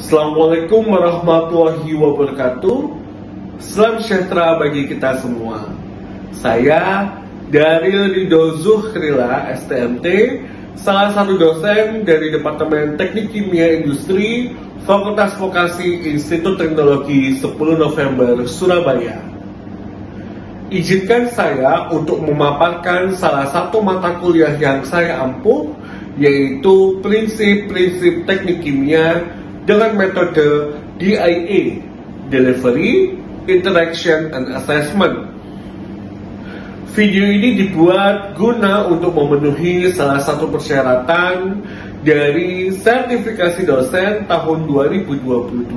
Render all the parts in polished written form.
Assalamualaikum warahmatullahi wabarakatuh. Salam sejahtera bagi kita semua. Saya Daryl Ridho Zuhrila, STMT, salah satu dosen dari Departemen Teknik Kimia Industri, Fakultas Vokasi Institut Teknologi 10 November, Surabaya. Izinkan saya untuk memaparkan salah satu mata kuliah yang saya ampuh, yaitu prinsip-prinsip teknik kimia dengan metode DIA, Delivery, Interaction, and Assessment. Video ini dibuat guna untuk memenuhi salah satu persyaratan dari sertifikasi dosen tahun 2022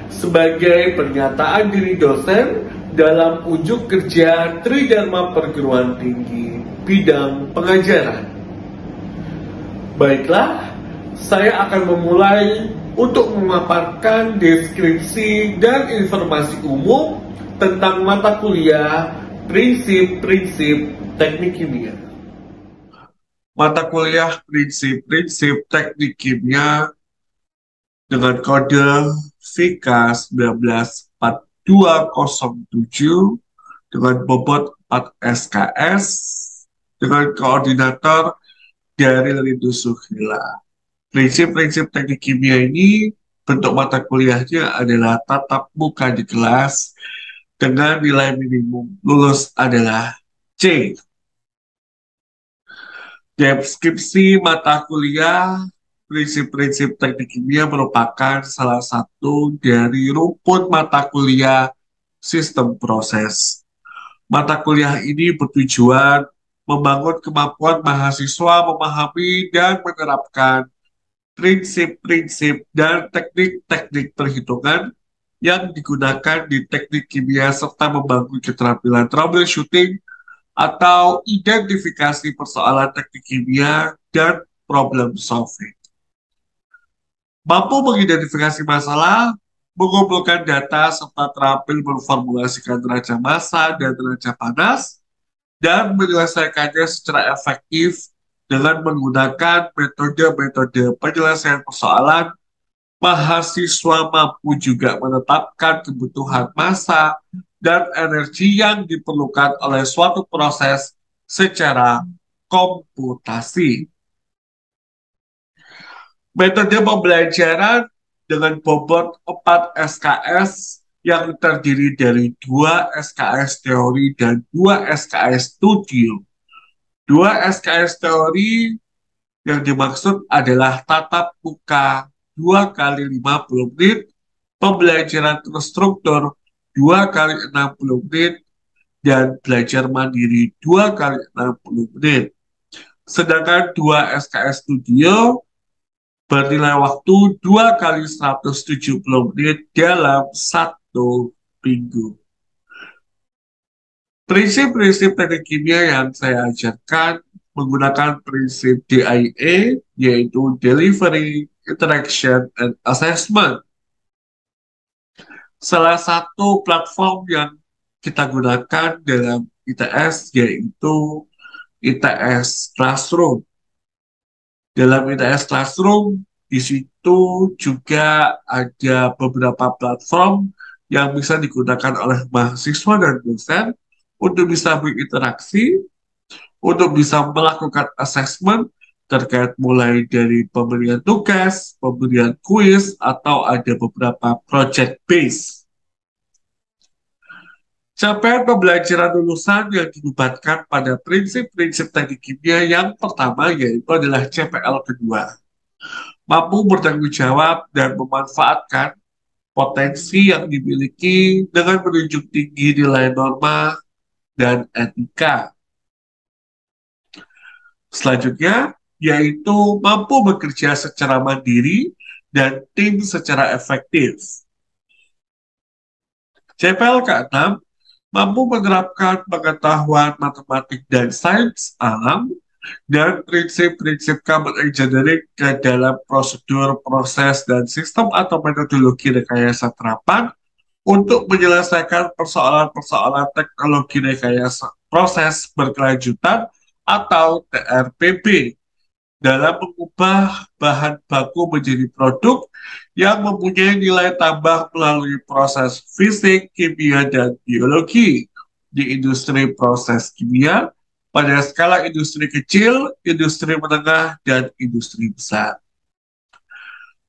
sebagai pernyataan diri dosen dalam unjuk kerja Tridharma Perguruan Tinggi bidang pengajaran. Baiklah, saya akan memulai untuk memaparkan deskripsi dan informasi umum tentang mata kuliah prinsip-prinsip teknik kimia. Mata kuliah prinsip-prinsip teknik kimia dengan kode VK 194207 dengan bobot 4 SKS dengan koordinator Daryl Ridho Zuhrila. Prinsip-prinsip teknik kimia ini bentuk mata kuliahnya adalah tatap muka di kelas dengan nilai minimum lulus adalah C. Deskripsi mata kuliah prinsip-prinsip teknik kimia merupakan salah satu dari rumpun mata kuliah sistem proses. Mata kuliah ini bertujuan membangun kemampuan mahasiswa memahami dan menerapkan prinsip-prinsip dan teknik-teknik perhitungan yang digunakan di teknik kimia serta membangun keterampilan troubleshooting atau identifikasi persoalan teknik kimia dan problem solving. Mampu mengidentifikasi masalah, mengumpulkan data serta terampil memformulasikan neraca massa dan neraca panas, dan menyelesaikannya secara efektif dengan menggunakan metode-metode penyelesaian persoalan. Mahasiswa mampu juga menetapkan kebutuhan massa dan energi yang diperlukan oleh suatu proses secara komputasi. Metode pembelajaran dengan bobot 4 SKS yang terdiri dari 2 SKS teori dan 2 SKS studio. 2 SKS teori yang dimaksud adalah tatap muka 2 kali 50 menit, pembelajaran terstruktur 2 kali 60 menit, dan belajar mandiri 2 kali 60 menit. Sedangkan 2 SKS studio bernilai waktu 2 kali 170 menit dalam 1 minggu. Prinsip-prinsip teknik kimia yang saya ajarkan menggunakan prinsip DIA, yaitu Delivery, Interaction, and Assessment. Salah satu platform yang kita gunakan dalam ITS yaitu ITS Classroom. Dalam ITS Classroom, di situ juga ada beberapa platform yang bisa digunakan oleh mahasiswa dan dosen untuk bisa berinteraksi, untuk bisa melakukan assessment terkait mulai dari pemberian tugas, pemberian kuis, atau ada beberapa project base. Capaian pembelajaran lulusan yang dilibatkan pada prinsip-prinsip teknik kimia yang pertama yaitu adalah CPL kedua. Mampu bertanggung jawab dan memanfaatkan potensi yang dimiliki dengan menunjuk tinggi nilai norma dan etika. Selanjutnya, yaitu mampu bekerja secara mandiri dan tim secara efektif. CPL ke-6, mampu menerapkan pengetahuan matematik dan sains alam dan prinsip-prinsip common engineering ke dalam prosedur, proses, dan sistem atau metodologi rekayasa terapan untuk menyelesaikan persoalan-persoalan teknologi rekayasa proses berkelanjutan atau TRPB dalam mengubah bahan baku menjadi produk yang mempunyai nilai tambah melalui proses fisik, kimia, dan biologi di industri proses kimia pada skala industri kecil, industri menengah, dan industri besar.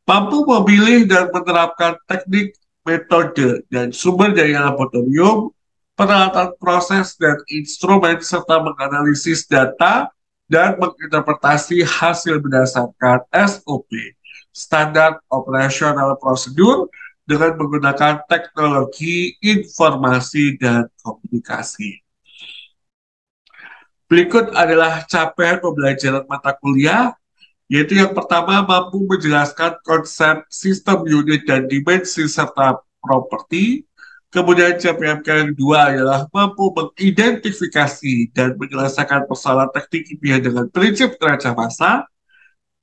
Mampu memilih dan menerapkan teknik, metode, dan sumber daya laboratorium, peralatan proses dan instrumen, serta menganalisis data dan menginterpretasi hasil berdasarkan SOP, standar operasional prosedur, dengan menggunakan teknologi informasi dan komunikasi. Berikut adalah capaian pembelajaran mata kuliah, yaitu yang pertama mampu menjelaskan konsep sistem unit dan dimensi serta properti. Kemudian capaian yang kedua adalah mampu mengidentifikasi dan menyelesaikan persoalan teknik kimia dengan prinsip neraca massa.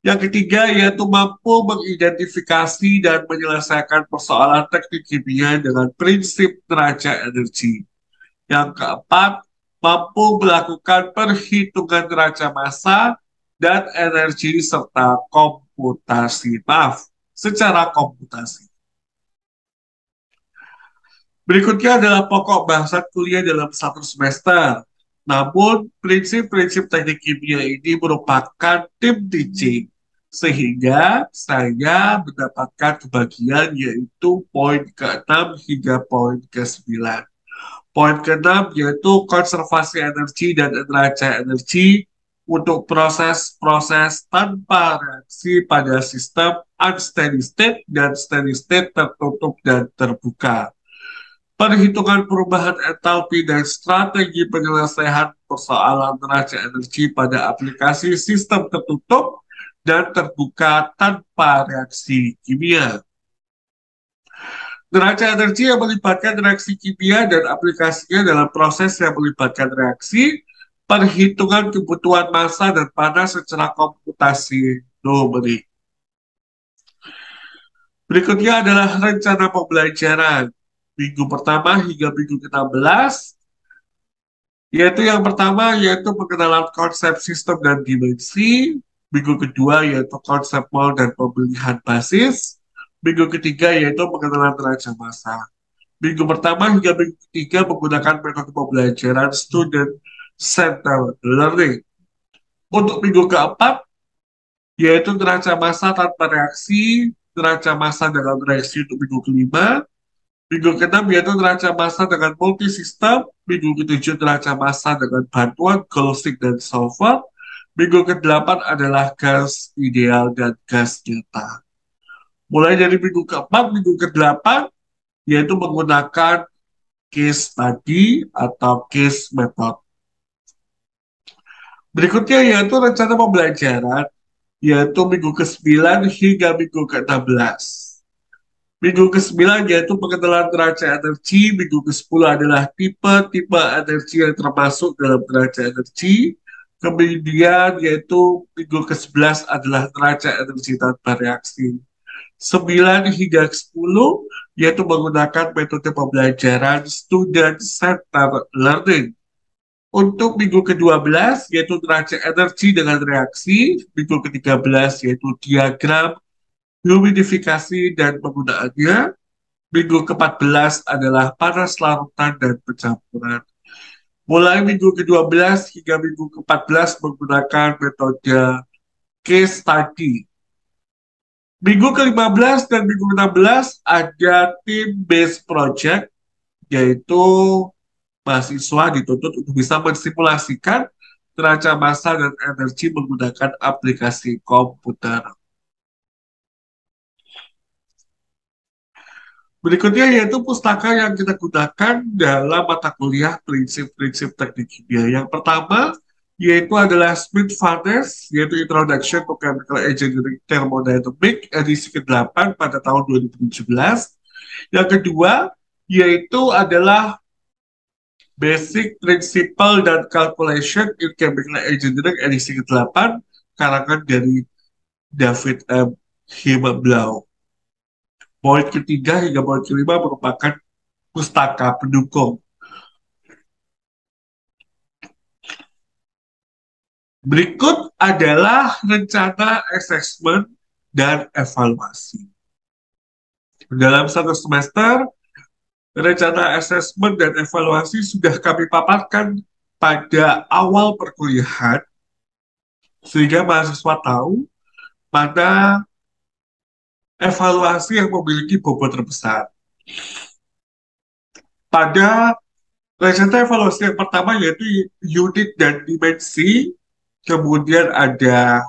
Yang ketiga yaitu mampu mengidentifikasi dan menyelesaikan persoalan teknik kimia dengan prinsip neraca energi. Yang keempat, mampu melakukan perhitungan neraca massa dan energi serta komputasi. Maaf, secara komputasi. Berikutnya adalah pokok bahasan kuliah dalam satu semester. Namun, prinsip-prinsip teknik kimia ini merupakan tim teaching, sehingga saya mendapatkan kebagian yaitu poin ke-6 hingga poin ke-9. Poin ke-6 yaitu konservasi energi dan neraca energi untuk proses-proses tanpa reaksi pada sistem unsteady state dan steady state tertutup dan terbuka. Perhitungan perubahan entalpi dan strategi penyelesaian persoalan neraca energi pada aplikasi sistem tertutup dan terbuka tanpa reaksi kimia. Neraca energi yang melibatkan reaksi kimia dan aplikasinya dalam proses yang melibatkan reaksi, perhitungan kebutuhan massa dan panas secara komputasi numerik. Berikutnya adalah rencana pembelajaran minggu pertama hingga minggu ke-16, yaitu yang pertama yaitu pengenalan konsep sistem dan dimensi, minggu kedua yaitu konsep mol dan pemilihan basis, minggu ketiga yaitu pengenalan neraca massa. Minggu pertama hingga minggu ketiga menggunakan metode pembelajaran student center learning. Untuk minggu keempat, yaitu neraca massa tanpa reaksi, neraca massa dengan reaksi untuk minggu kelima, minggu keenam yaitu neraca massa dengan multisistem, minggu ketujuh neraca massa dengan bantuan Goldstick dan solver, minggu ke-8 adalah gas ideal dan gas nyata. Mulai dari minggu keempat, minggu ke-8, yaitu menggunakan case study atau case method. Berikutnya yaitu rencana pembelajaran, yaitu minggu ke-9 hingga minggu ke-16. Minggu ke-9 yaitu pengenalan neraca energi, minggu ke-10 adalah tipe-tipe energi yang termasuk dalam neraca energi, kemudian yaitu minggu ke-11 adalah neraca energi tanpa reaksi. 9 hingga 10 yaitu menggunakan metode pembelajaran student center learning. Untuk minggu ke-12 yaitu neraca energi dengan reaksi, minggu ke-13 yaitu diagram humidifikasi dan penggunaannya, minggu ke-14 adalah panas larutan dan pencampuran. Mulai minggu ke-12 hingga minggu ke-14 menggunakan metode case study. Minggu ke-15 dan minggu ke-16 ada team based project, yaitu mahasiswa dituntut untuk bisa mensimulasikan neraca massa dan energi menggunakan aplikasi komputer. Berikutnya yaitu pustaka yang kita gunakan dalam mata kuliah prinsip-prinsip teknik kimia. Yang pertama yaitu adalah Smith-Vannes, yaitu Introduction to Chemical Engineering Thermodynamic, edisi ke-8 pada tahun 2017. Yang kedua yaitu adalah Basic Principle dan Calculation in Chemical Engineering, edisi ke-8, karangan dari David M. Himmelblau. Poin ketiga hingga poin kelima merupakan pustaka pendukung. Berikut adalah rencana asesmen dan evaluasi. Dalam satu semester, rencana asesmen dan evaluasi sudah kami paparkan pada awal perkuliahan, sehingga mahasiswa tahu mana evaluasi yang memiliki bobot terbesar. Pada rencana evaluasi yang pertama yaitu unit dan dimensi, kemudian ada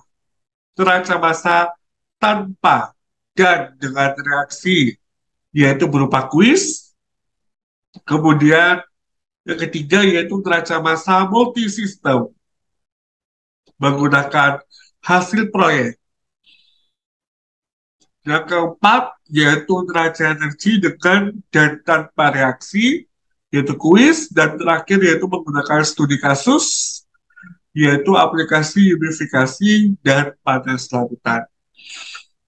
neraca massa tanpa dan dengan reaksi, yaitu berupa kuis. Kemudian yang ketiga yaitu neraca massa multisistem menggunakan hasil proyek. Yang keempat yaitu neraca energi dengan dan tanpa reaksi, yaitu kuis. Dan terakhir yaitu menggunakan studi kasus, yaitu aplikasi unifikasi dan panas larutan.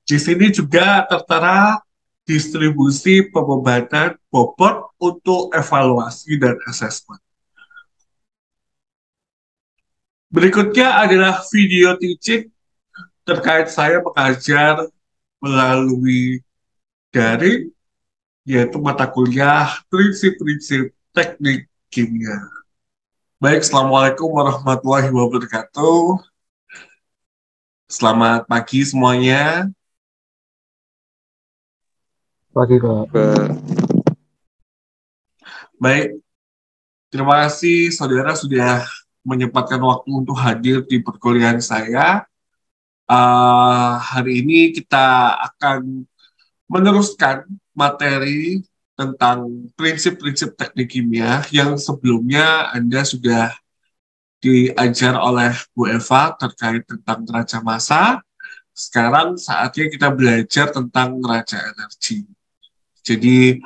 Di sini juga tertera distribusi pembebanan bobot untuk evaluasi dan asesmen. Berikutnya adalah video teaching terkait saya mengajar melalui daring, yaitu mata kuliah prinsip-prinsip teknik kimia. Baik, Assalamualaikum warahmatullahi wabarakatuh. Selamat pagi semuanya. Pagi, Kak. Baik, terima kasih saudara sudah menyempatkan waktu untuk hadir di perkuliahan saya. Hari ini kita akan meneruskan materi tentang prinsip-prinsip teknik kimia yang sebelumnya Anda sudah diajar oleh Bu Eva terkait tentang neraca massa. Sekarang saatnya kita belajar tentang neraca energi. Jadi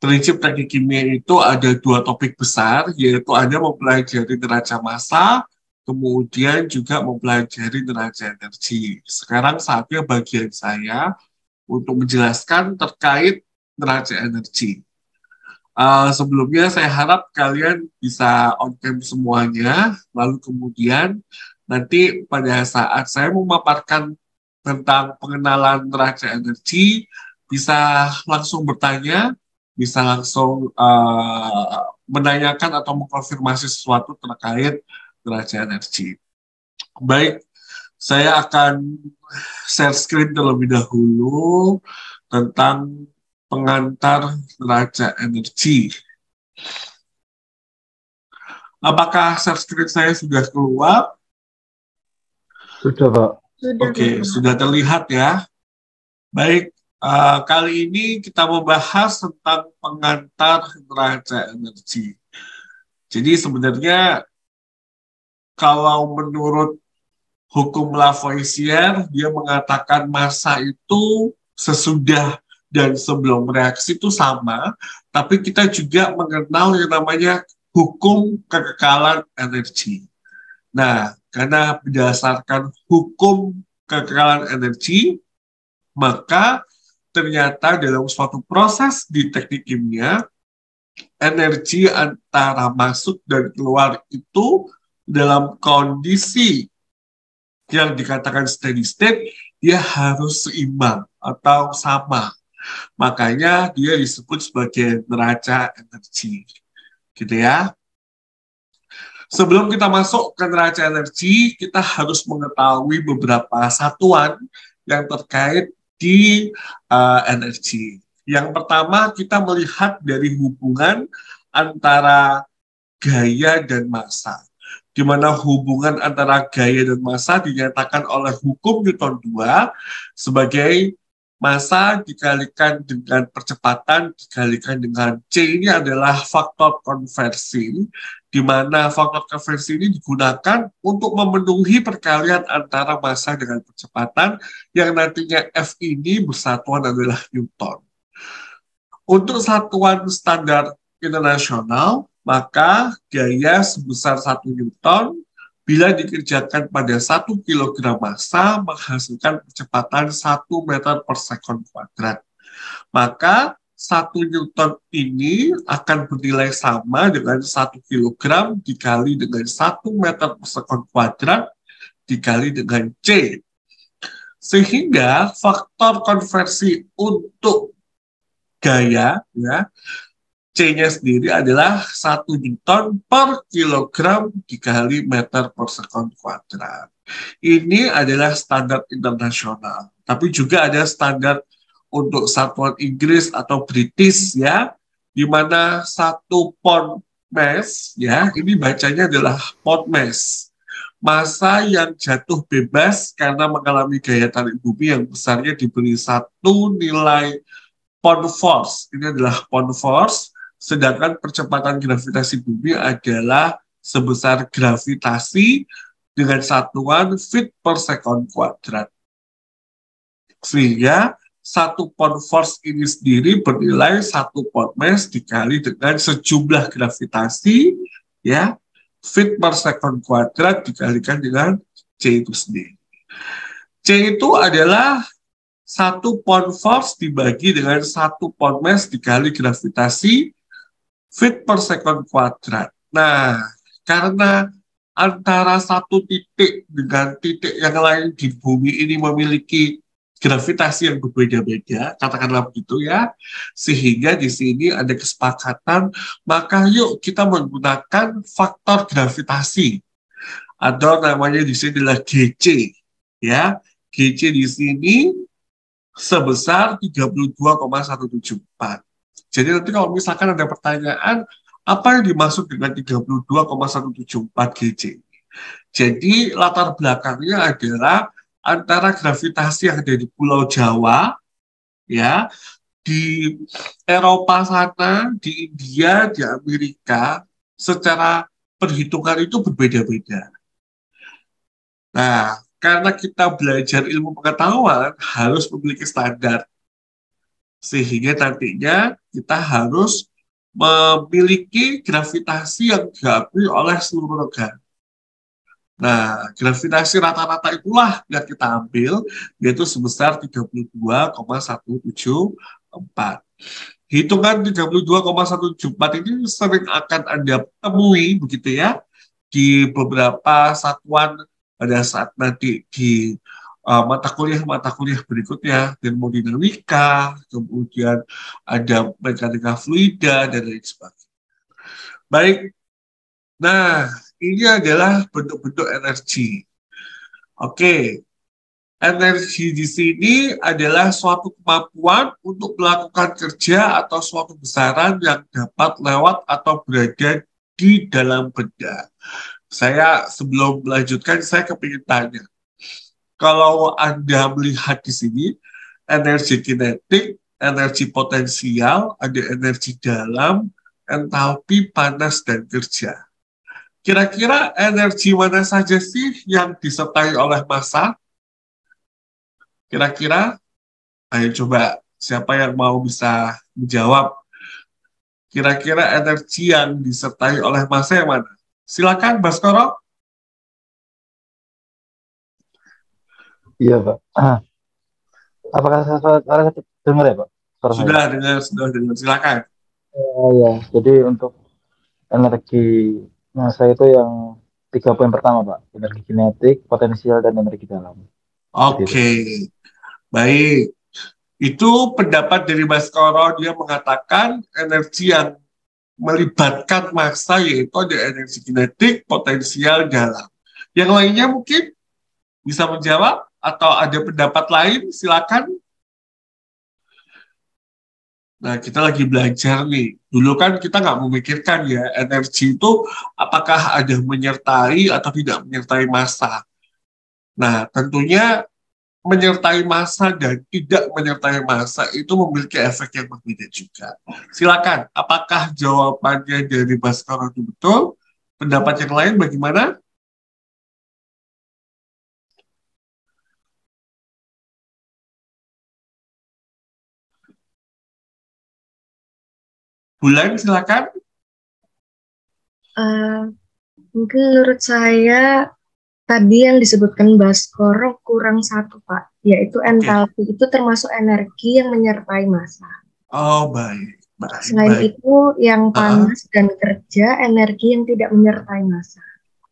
prinsip teknik kimia itu ada dua topik besar, yaitu Anda mempelajari neraca massa, kemudian juga mempelajari neraca energi. Sekarang saatnya bagian saya untuk menjelaskan terkait neraca energi. Sebelumnya saya harap kalian bisa on cam semuanya, lalu kemudian nanti pada saat saya memaparkan tentang pengenalan neraca energi, bisa langsung bertanya, bisa langsung menanyakan atau mengkonfirmasi sesuatu terkait neraca energi. Baik, saya akan share screen terlebih dahulu tentang pengantar neraca energi. Apakah share screen saya sudah keluar? Sudah, Pak. Oke, sudah terlihat ya. Baik, kali ini kita membahas tentang pengantar neraca energi. Jadi sebenarnya kalau menurut hukum Lavoisier, dia mengatakan massa itu sesudah dan sebelum reaksi itu sama, tapi kita juga mengenal yang namanya hukum kekekalan energi. Nah, karena berdasarkan hukum kekekalan energi, maka ternyata dalam suatu proses di teknik kimia, energi antara masuk dan keluar itu dalam kondisi yang dikatakan steady state, dia harus seimbang atau sama. Makanya dia disebut sebagai neraca energi. Gitu ya. Sebelum kita masuk ke neraca energi, kita harus mengetahui beberapa satuan yang terkait di energi. Yang pertama, kita melihat dari hubungan antara gaya dan massa, di mana hubungan antara gaya dan massa dinyatakan oleh hukum Newton 2 sebagai massa dikalikan dengan percepatan dikalikan dengan C. Ini adalah faktor konversi, di mana faktor konversi ini digunakan untuk memenuhi perkalian antara massa dengan percepatan, yang nantinya F ini bersatuan adalah Newton. Untuk satuan standar internasional, maka gaya sebesar 1 Newton bila dikerjakan pada 1 kg massa menghasilkan percepatan 1 meter per sekon kuadrat. Maka 1 Newton ini akan bernilai sama dengan 1 kg dikali dengan 1 meter per sekon kuadrat, dikali dengan C. Sehingga faktor konversi untuk gaya, ya, C-nya sendiri adalah 1 Newton per kilogram dikali meter per sekon kuadrat. Ini adalah standar internasional. Tapi juga ada standar untuk satuan Inggris atau British, ya, di mana 1 pound mass, ya, ini bacanya adalah pound mass. Massa yang jatuh bebas karena mengalami gaya tarik bumi yang besarnya diberi 1 nilai pound force. Ini adalah pound force, sedangkan percepatan gravitasi bumi adalah sebesar gravitasi dengan satuan feet per sekon kuadrat. Sehingga 1 pound force ini sendiri bernilai 1 pound mass dikali dengan sejumlah gravitasi, ya, feet per sekon kuadrat dikalikan dengan C itu sendiri. C itu adalah 1 pound force dibagi dengan 1 pound mass dikali gravitasi feet per sekon kuadrat. Nah, karena antara satu titik dengan titik yang lain di bumi ini memiliki gravitasi yang berbeda-beda, katakanlah begitu, ya, sehingga di sini ada kesepakatan, maka yuk kita menggunakan faktor gravitasi, atau namanya di sini adalah GC, ya. GC di sini sebesar 32,174. Jadi nanti kalau misalkan ada pertanyaan, apa yang dimaksud dengan 32,174 GC? Jadi latar belakangnya adalah antara gravitasi yang ada di Pulau Jawa, ya, di Eropa sana, di India, di Amerika, secara perhitungan itu berbeda-beda. Nah, karena kita belajar ilmu pengetahuan harus memiliki standar, sehingga nantinya kita harus memiliki gravitasi yang diakui oleh seluruh negara. Nah, gravitasi rata-rata itulah yang kita ambil, yaitu sebesar 32,174. Hitungan 32,174 ini sering akan Anda temui, begitu ya, di beberapa satuan pada saat nanti di mata kuliah berikutnya, termodinamika, kemudian ada mekanika fluida, dan lain sebagainya. Baik, nah, ini adalah bentuk-bentuk energi. Oke, energi di sini adalah suatu kemampuan untuk melakukan kerja atau suatu besaran yang dapat lewat atau berada di dalam benda. Saya sebelum melanjutkan, saya kepingin tanya. Kalau Anda melihat di sini, energi kinetik, energi potensial, ada energi dalam, entalpi, panas, dan kerja. Kira-kira energi mana saja sih yang disertai oleh massa? Kira-kira, ayo coba siapa yang mau bisa menjawab. Kira-kira energi yang disertai oleh massa yang mana? Silakan, Baskoro. Iya, Pak. Apakah saya dengar ya, Pak? Suara saya. Sudah dengar. Silakan. Ya, jadi untuk energi massa itu yang 3 poin pertama, Pak. Energi kinetik, potensial, dan energi dalam. Oke, baik. Itu pendapat dari Baskoro, dia mengatakan energi yang melibatkan massa yaitu ada energi kinetik, potensial, dalam. Yang lainnya mungkin bisa menjawab atau ada pendapat lain, silakan. Nah, kita lagi belajar nih. Dulu kan kita nggak memikirkan ya, energi itu apakah ada menyertai atau tidak menyertai massa. Nah, tentunya menyertai massa dan tidak menyertai massa itu memiliki efek yang berbeda juga. Silakan, apakah jawabannya dari Baskoro itu betul? Pendapat yang lain bagaimana? Bulan, silakan. Mungkin menurut saya tadi yang disebutkan Baskoro kurang satu, Pak, yaitu entalpi itu termasuk energi yang menyertai massa. Oh, baik. Selain itu, yang panas dan kerja energi yang tidak menyertai massa.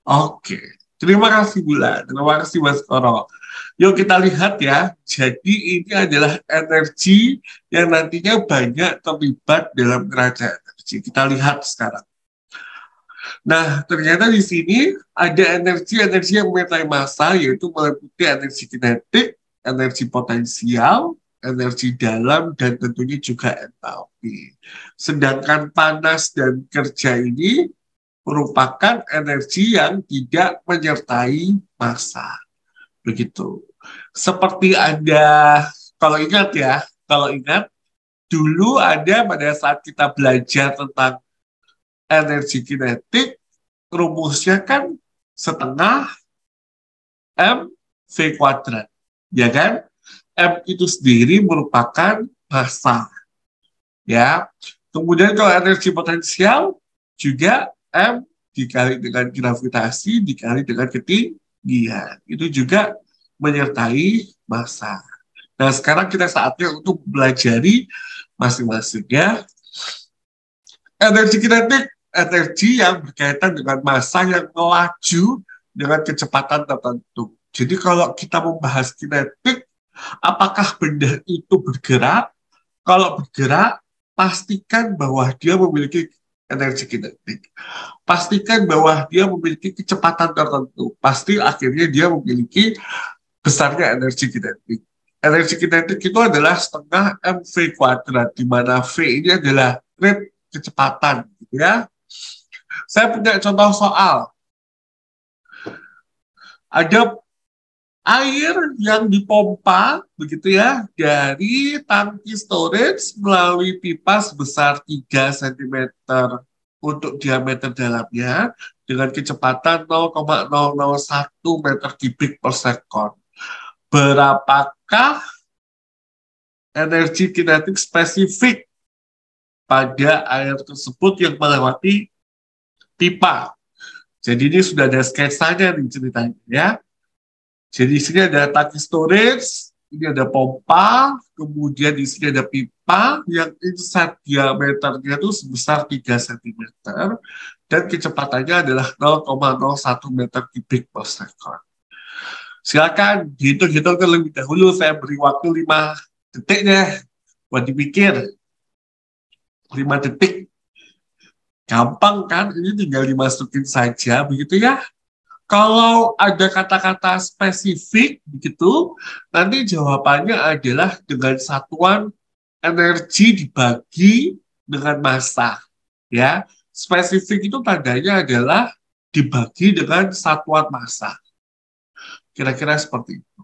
Oke. Terima kasih Bula, terima kasih Mas Koro. Yuk kita lihat ya, jadi ini adalah energi yang nantinya banyak terlibat dalam kerajaan energi. Kita lihat sekarang. Nah, ternyata di sini ada energi-energi yang menyertai massa, yaitu meliputi energi kinetik, energi potensial, energi dalam, dan tentunya juga entalpi. Sedangkan panas dan kerja ini merupakan energi yang tidak menyertai massa. Begitu. Seperti ada, kalau ingat, dulu ada pada saat kita belajar tentang energi kinetik, rumusnya kan setengah M V kuadrat, ya kan? M itu sendiri merupakan massa, ya. Kemudian kalau energi potensial juga M dikali dengan gravitasi dikali dengan ketinggian, itu juga menyertai massa. Nah, sekarang kita saatnya untuk belajari masing-masingnya. Energi kinetik, energi yang berkaitan dengan massa yang melaju dengan kecepatan tertentu. Jadi kalau kita membahas kinetik, apakah benda itu bergerak? Kalau bergerak, pastikan bahwa dia memiliki energi kinetik. Pastikan bahwa dia memiliki kecepatan tertentu. Pasti akhirnya dia memiliki besarnya energi kinetik. Energi kinetik itu adalah setengah mv kuadrat, di mana v ini adalah rate kecepatan, gitu ya. Saya punya contoh soal. Ada air yang dipompa, begitu ya, dari tangki storage melalui pipa sebesar 3 cm untuk diameter dalamnya dengan kecepatan 0,001 meter kubik per second. Berapakah energi kinetik spesifik pada air tersebut yang melewati pipa? Jadi ini sudah ada sketsanya nih ceritanya ya. Jadi di sini ada tangki storage, ini ada pompa, kemudian di sini ada pipa yang inside diameternya itu sebesar 3 cm dan kecepatannya adalah 0,01 meter kubik per second. Silakan dihitung-hitung terlebih dahulu, saya beri waktu 5 detik deh buat dipikir. 5 detik. Gampang kan, ini tinggal dimasukin saja begitu ya. Kalau ada kata-kata spesifik begitu, nanti jawabannya adalah dengan satuan energi dibagi dengan massa. Ya, spesifik itu tandanya adalah dibagi dengan satuan massa. Kira-kira seperti itu.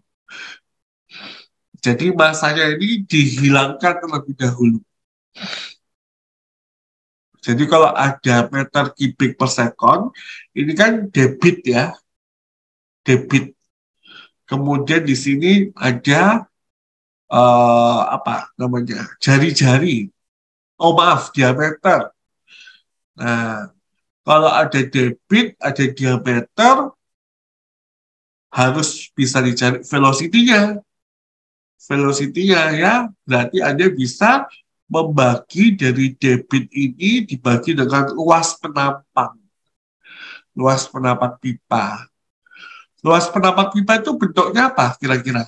Jadi massanya ini dihilangkan terlebih dahulu. Jadi kalau ada meter kubik per second, ini kan debit ya, debit. Kemudian di sini ada apa namanya, jari-jari. Oh maaf, diameter. Nah, kalau ada debit, ada diameter, harus bisa dicari velocity-nya. Velocity-nya ya, berarti Anda bisa membagi dari debit ini dibagi dengan luas penampang. Luas penampang pipa. Luas penampang pipa itu bentuknya apa kira-kira?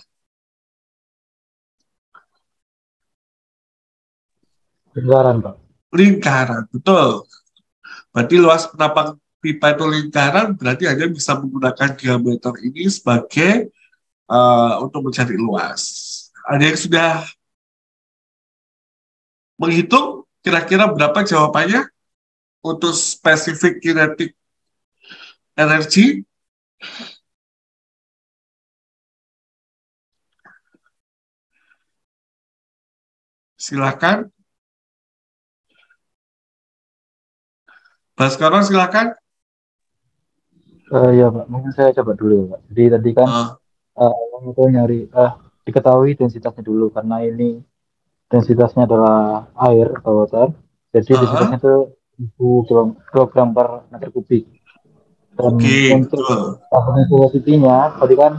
Lingkaran, Pak. Lingkaran, betul. Berarti luas penampang pipa itu lingkaran, berarti Anda bisa menggunakan diameter ini sebagai untuk mencari luas. Ada yang sudah menghitung kira-kira berapa jawabannya untuk spesifik kinetik energi? Silakan. Baskoro silakan. Ya Pak, mungkin saya coba dulu ya Pak. Jadi tadi kan itu nyari diketahui densitasnya dulu karena ini densitasnya adalah air atau water. Jadi densitasnya itu 1000 kilogram per meter kubik. Dan untuk Betul. velocity-nya tadi kan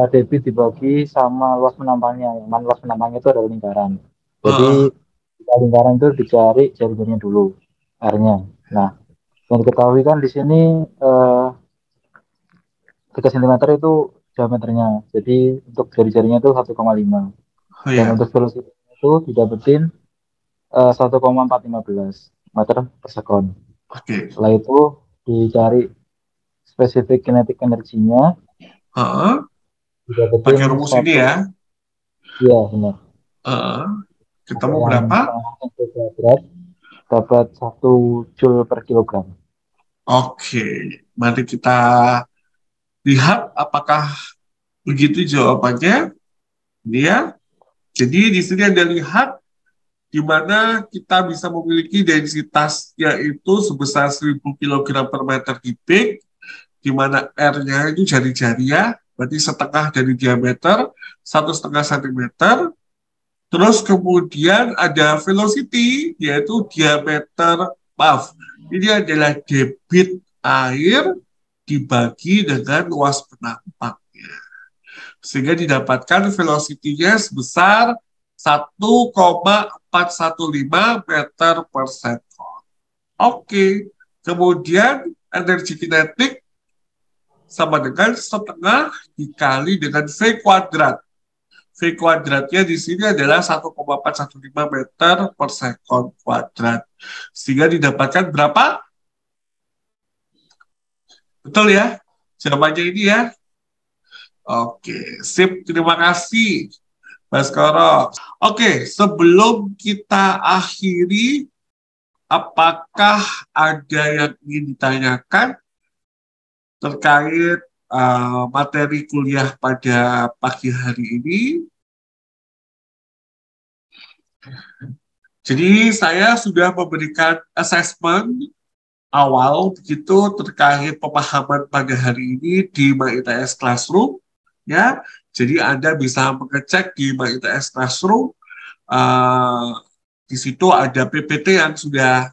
debit dibagi sama luas penampangnya. Yang mana luas penampangnya itu adalah lingkaran. Jadi lingkaran itu dicari jari-jarinya dulu airnya. Nah, yang diketahui kan di sini 3 cm itu diameternya. Jadi untuk jari-jarinya itu 1,5. Oh Dan ya, untuk velocity itu didapetin 1,415 meter per second. oke. Setelah itu dicari spesifik kinetic energinya, Heeh, didapetin pakai rumus ini 1, ya. iya benar. Heeh, ketemu Yang berapa? setengah cm kuadrat dapat 1 joule per kilogram. Oke, mari kita lihat apakah begitu jawabannya. Ini ya. Jadi di sini Anda lihat di mana kita bisa memiliki densitas yaitu sebesar 1000 kg per meter kubik, di mana R-nya itu jari-jari ya, berarti setengah dari diameter, 1,5 cm. Terus kemudian ada velocity, yaitu diameter, maaf, ini adalah debit air dibagi dengan luas penampaknya. Sehingga didapatkan velocity-nya sebesar 1,415 meter per second. Oke, kemudian energi kinetik sama dengan setengah dikali dengan V kuadrat. V kuadratnya di sini adalah 1,415 meter per second kuadrat. Sehingga didapatkan berapa? Betul ya? Jawabannya ini ya. Oke, sip. Terima kasih, Mas Koro. Oke, sebelum kita akhiri, apakah ada yang ingin ditanyakan terkait materi kuliah pada pagi hari ini? Jadi saya sudah memberikan assessment awal begitu terkait pemahaman pada hari ini di MyITS Classroom ya. Jadi Anda bisa mengecek di MyITS Classroom. Di situ ada PPT yang sudah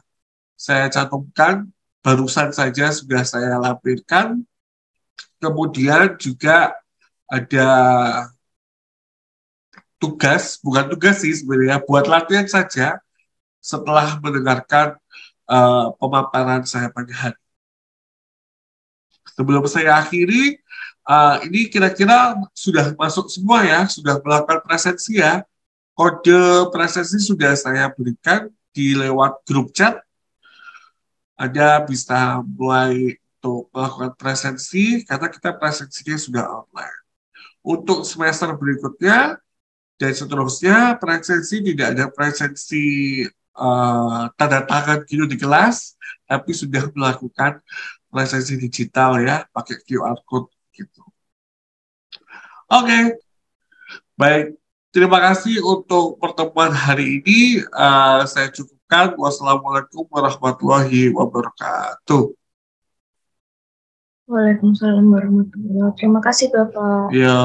saya cantumkan, barusan saja sudah saya lampirkan. Kemudian juga ada tugas, bukan tugas sih sebenarnya, buat latihan saja setelah mendengarkan pemaparan saya pagi hari. Sebelum saya akhiri, ini kira-kira sudah masuk semua ya, sudah melakukan presensi ya. Kode presensi sudah saya berikan di lewat grup chat. Anda bisa mulai untuk melakukan presensi, karena kita presensinya sudah online. Untuk semester berikutnya, dan seterusnya, presensi tidak ada presensi tanda tangan gitu di kelas, tapi sudah melakukan presensi digital ya, pakai QR code gitu. Oke, baik. Terima kasih untuk pertemuan hari ini. Saya cukupkan. Wassalamualaikum warahmatullahi wabarakatuh. Waalaikumsalam warahmatullahi wabarakatuh. Terima kasih Bapak. Ya.